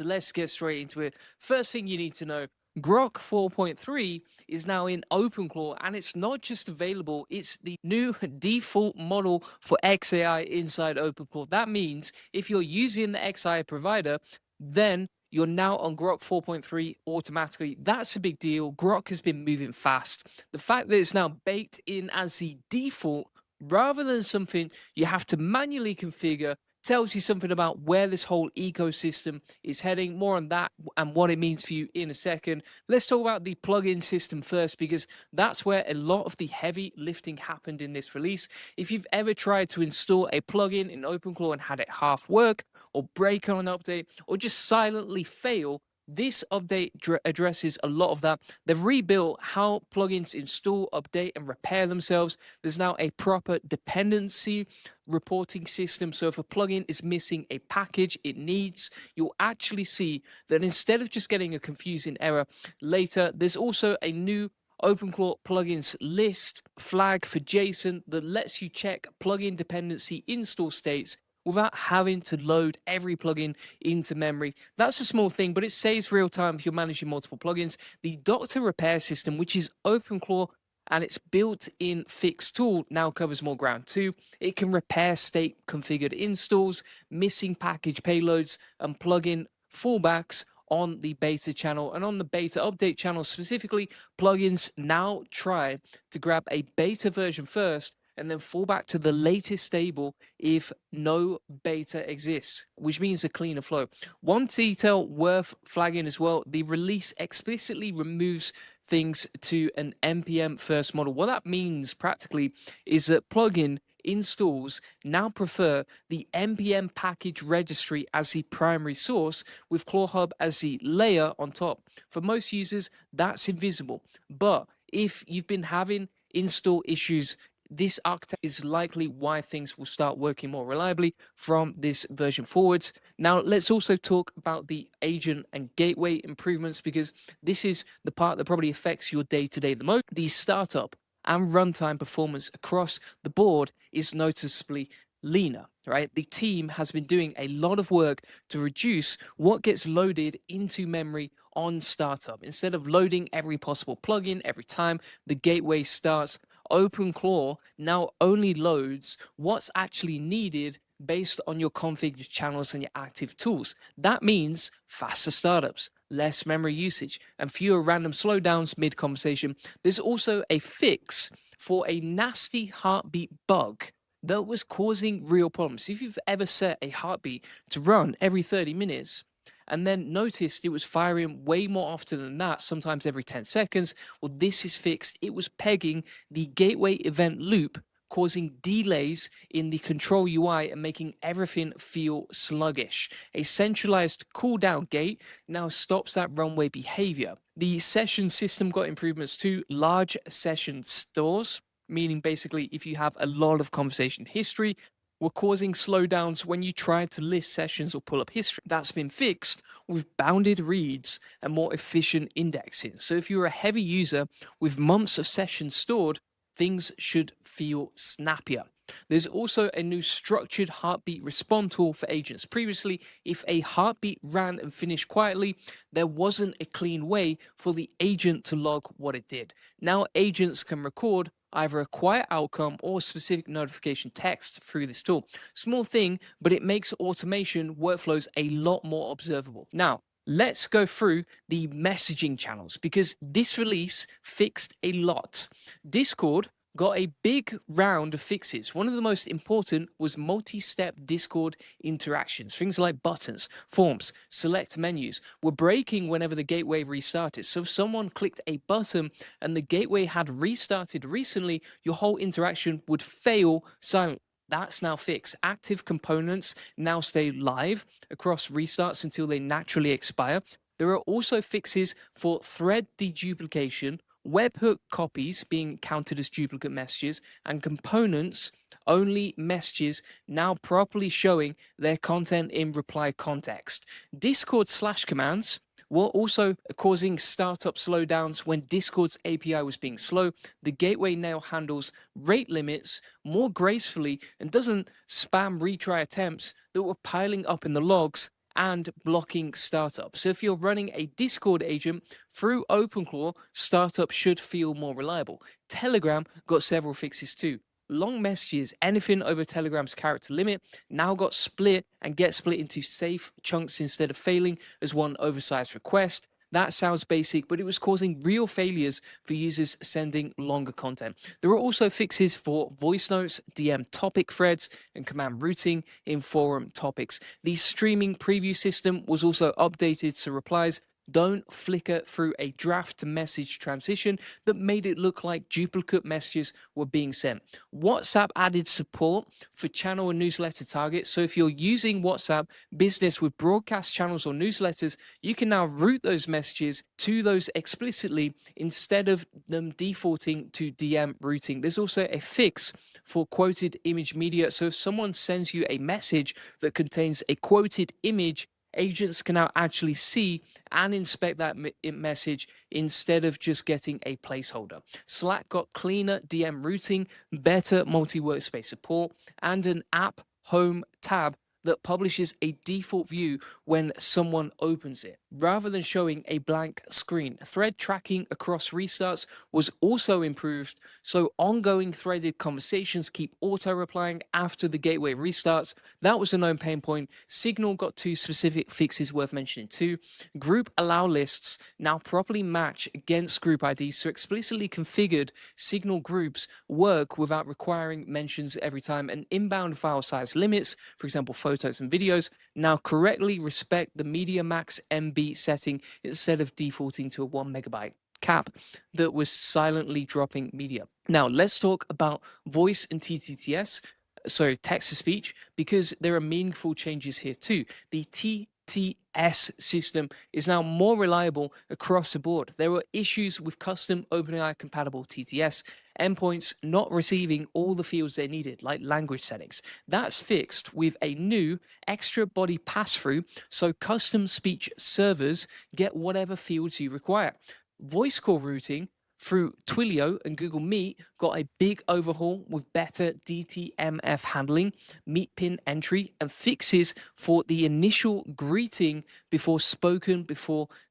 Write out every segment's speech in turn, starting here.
So let's get straight into it. First thing you need to know, Grok 4.3 is now in OpenClaw, and it's not just available, it's the new default model for XAI inside OpenClaw. That means if you're using the XAI provider, then you're now on Grok 4.3 automatically. That's a big deal. Grok has been moving fast. The fact that it's now baked in as the default rather than something you have to manually configure tells you something about where this whole ecosystem is heading. More on that and what it means for you in a second. Let's talk about the plugin system first, because that's where a lot of the heavy lifting happened in this release. If you've ever tried to install a plugin in OpenClaw and had it half work or break on an update or just silently fail, this update addresses a lot of that. They've rebuilt how plugins install, update, and repair themselves. There's now a proper dependency reporting system. So if a plugin is missing a package it needs, you'll actually see that instead of just getting a confusing error later, there's also a new OpenClaw plugins list flag for JSON that lets you check plugin dependency install states without having to load every plugin into memory. That's a small thing, but it saves real time if you're managing multiple plugins. The Doctor repair system, which is OpenClaw and its built-in fix tool, now covers more ground too. It can repair state configured installs, missing package payloads, and plugin fallbacks on the beta channel. And on the beta update channel specifically, plugins now try to grab a beta version first and then fall back to the latest stable if no beta exists, which means a cleaner flow. One detail worth flagging as well, the release explicitly removes things to an NPM-first model. What that means practically is that plugin installs now prefer the NPM package registry as the primary source, with ClawHub as the layer on top. For most users, that's invisible. But if you've been having install issues, this architecture is likely why things will start working more reliably from this version forwards. Now, let's also talk about the agent and gateway improvements, because this is the part that probably affects your day-to-day the most. The startup and runtime performance across the board is noticeably leaner, right? The team has been doing a lot of work to reduce what gets loaded into memory on startup. Instead of loading every possible plugin every time the gateway starts, OpenClaw now only loads what's actually needed based on your configured channels and your active tools. That means faster startups, less memory usage, and fewer random slowdowns mid-conversation. There's also a fix for a nasty heartbeat bug that was causing real problems. If you've ever set a heartbeat to run every 30 minutes, and then noticed it was firing way more often than that, sometimes every 10 seconds. Well, this is fixed. It was pegging the gateway event loop, causing delays in the control UI and making everything feel sluggish. A centralized cooldown gate now stops that runway behavior. The session system got improvements to large session stores, meaning basically if you have a lot of conversation history, were causing slowdowns when you tried to list sessions or pull up history. That's been fixed with bounded reads and more efficient indexing. So if you're a heavy user with months of sessions stored, things should feel snappier. There's also a new structured heartbeat respond tool for agents. Previously, if a heartbeat ran and finished quietly, there wasn't a clean way for the agent to log what it did. Now agents can record either a quiet outcome or specific notification text through this tool. Small thing, but it makes automation workflows a lot more observable. Now, let's go through the messaging channels, because this release fixed a lot. Discord got a big round of fixes. One of the most important was multi-step Discord interactions. Things like buttons, forms, select menus were breaking whenever the gateway restarted. So if someone clicked a button and the gateway had restarted recently, your whole interaction would fail silently. That's now fixed. Active components now stay live across restarts until they naturally expire. There are also fixes for thread deduplication, webhook copies being counted as duplicate messages, and components only messages now properly showing their content in reply context. Discord slash commands were also causing startup slowdowns when Discord's API was being slow. The gateway now handles rate limits more gracefully and doesn't spam retry attempts that were piling up in the logs and blocking startup. So if you're running a Discord agent through OpenClaw, startup should feel more reliable. Telegram got several fixes too. Long messages, anything over Telegram's character limit, now got split and get split into safe chunks instead of failing as one oversized request. That sounds basic, but it was causing real failures for users sending longer content. There were also fixes for voice notes, DM topic threads, and command routing in forum topics. The streaming preview system was also updated so replies don't flicker through a draft to message transition that made it look like duplicate messages were being sent. WhatsApp added support for channel and newsletter targets. So if you're using WhatsApp business with broadcast channels or newsletters, you can now route those messages to those explicitly instead of them defaulting to DM routing. There's also a fix for quoted image media. So if someone sends you a message that contains a quoted image, agents can now actually see and inspect that message instead of just getting a placeholder. Slack got cleaner DM routing, better multi-workspace support, and an app home tab that publishes a default view when someone opens it, rather than showing a blank screen. Thread tracking across restarts was also improved, so ongoing threaded conversations keep auto-replying after the gateway restarts. That was a known pain point. Signal got 2 specific fixes worth mentioning too. Group allow lists now properly match against group IDs, so explicitly configured Signal groups work without requiring mentions every time, and inbound file size limits, for example, photos and videos, now correctly respect the media max MB setting instead of defaulting to a 1 megabyte cap that was silently dropping media. Now let's talk about voice and TTTS, so text to speech, because there are meaningful changes here too. The TTS system is now more reliable across the board. There were issues with custom OpenAI compatible TTS endpoints not receiving all the fields they needed, like language settings. That's fixed with a new extra body pass-through, so custom speech servers get whatever fields you require. Voice call routing through Twilio and Google Meet got a big overhaul with better DTMF handling, meet pin entry, and fixes for the initial greeting before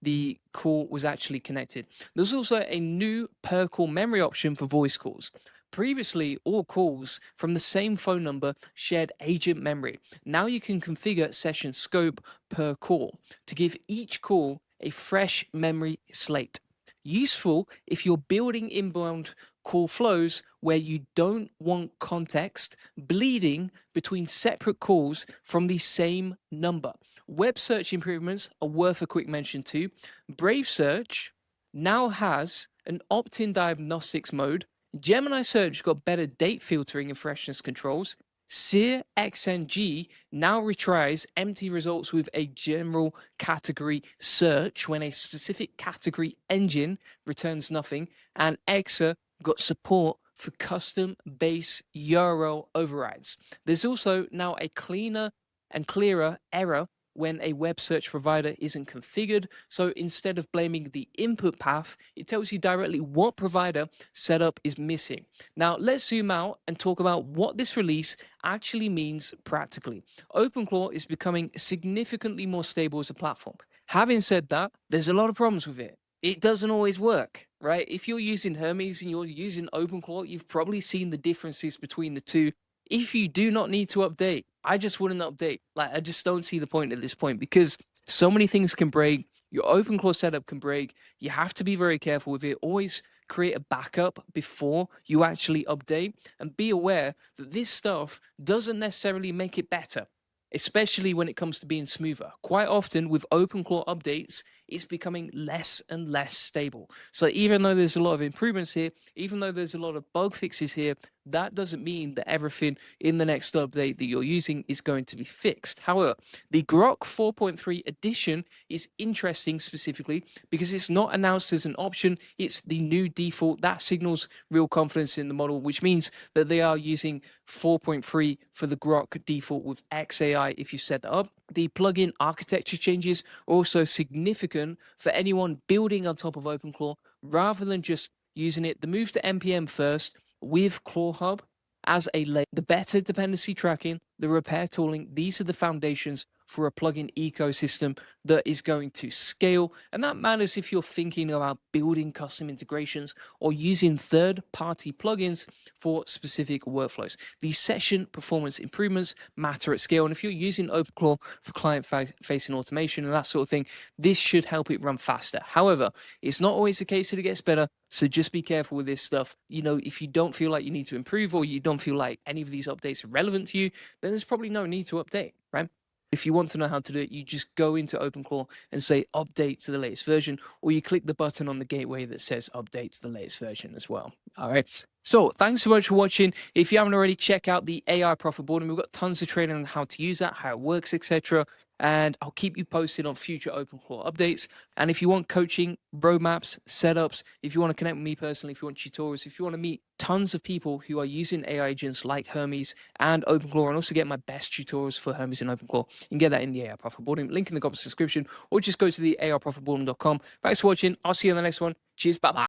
the call was actually connected. There's also a new per call memory option for voice calls. Previously, all calls from the same phone number shared agent memory. Now you can configure session scope per call to give each call a fresh memory slate. Useful if you're building inbound call flows where you don't want context bleeding between separate calls from the same number. Web search improvements are worth a quick mention too. Brave Search now has an opt-in diagnostics mode. Gemini Search got better date filtering and freshness controls. Sear XNG now retries empty results with a general category search when a specific category engine returns nothing, and Exa got support for custom base URL overrides. There's also now a cleaner and clearer error when a web search provider isn't configured. So instead of blaming the input path, it tells you directly what provider setup is missing. Now let's zoom out and talk about what this release actually means practically. OpenClaw is becoming significantly more stable as a platform. Having said that, there's a lot of problems with it. It doesn't always work, right? If you're using Hermes and you're using OpenClaw, you've probably seen the differences between the two. If you do not need to update, I just wouldn't update. I just don't see the point at this point because so many things can break. Your OpenClaw setup can break. You have to be very careful with it. Always create a backup before you actually update, and be aware that this stuff doesn't necessarily make it better, especially when it comes to being smoother. Quite often with OpenClaw updates, it's becoming less and less stable. So even though there's a lot of improvements here, even though there's a lot of bug fixes here, that doesn't mean that everything in the next update that you're using is going to be fixed. However, the Grok 4.3 edition is interesting specifically because it's not announced as an option. It's the new default. That signals real confidence in the model, which means that they are using 4.3 for the Grok default with XAI if you set that up. The plugin architecture changes are also significant for anyone building on top of OpenClaw rather than just using it. The move to NPM-first with ClawHub as a layer, the better dependency tracking, the repair tooling, these are the foundations for a plugin ecosystem that is going to scale. And that matters if you're thinking about building custom integrations or using third-party plugins for specific workflows. These session performance improvements matter at scale. And if you're using OpenClaw for client-facing automation and that sort of thing, this should help it run faster. However, it's not always the case that it gets better. So just be careful with this stuff. You know, if you don't feel like you need to improve or you don't feel like any of these updates are relevant to you, then there's probably no need to update, right? If you want to know how to do it, you just go into OpenClaw and say update to the latest version, or you click the button on the gateway that says update to the latest version as well. All right. So thanks so much for watching. If you haven't already, check out the AI profit board, and we've got tons of training on how to use that, how it works, etc. And I'll keep you posted on future OpenClaw updates. And if you want coaching, roadmaps, setups, if you want to connect with me personally, if you want tutorials, if you want to meet tons of people who are using AI agents like Hermes and OpenClaw, and also get my best tutorials for Hermes and OpenClaw, you can get that in the AI profit board, link in the description, or just go to the AIprofitboarding.com. Thanks for watching. I'll see you on the next one. Cheers. Bye-bye.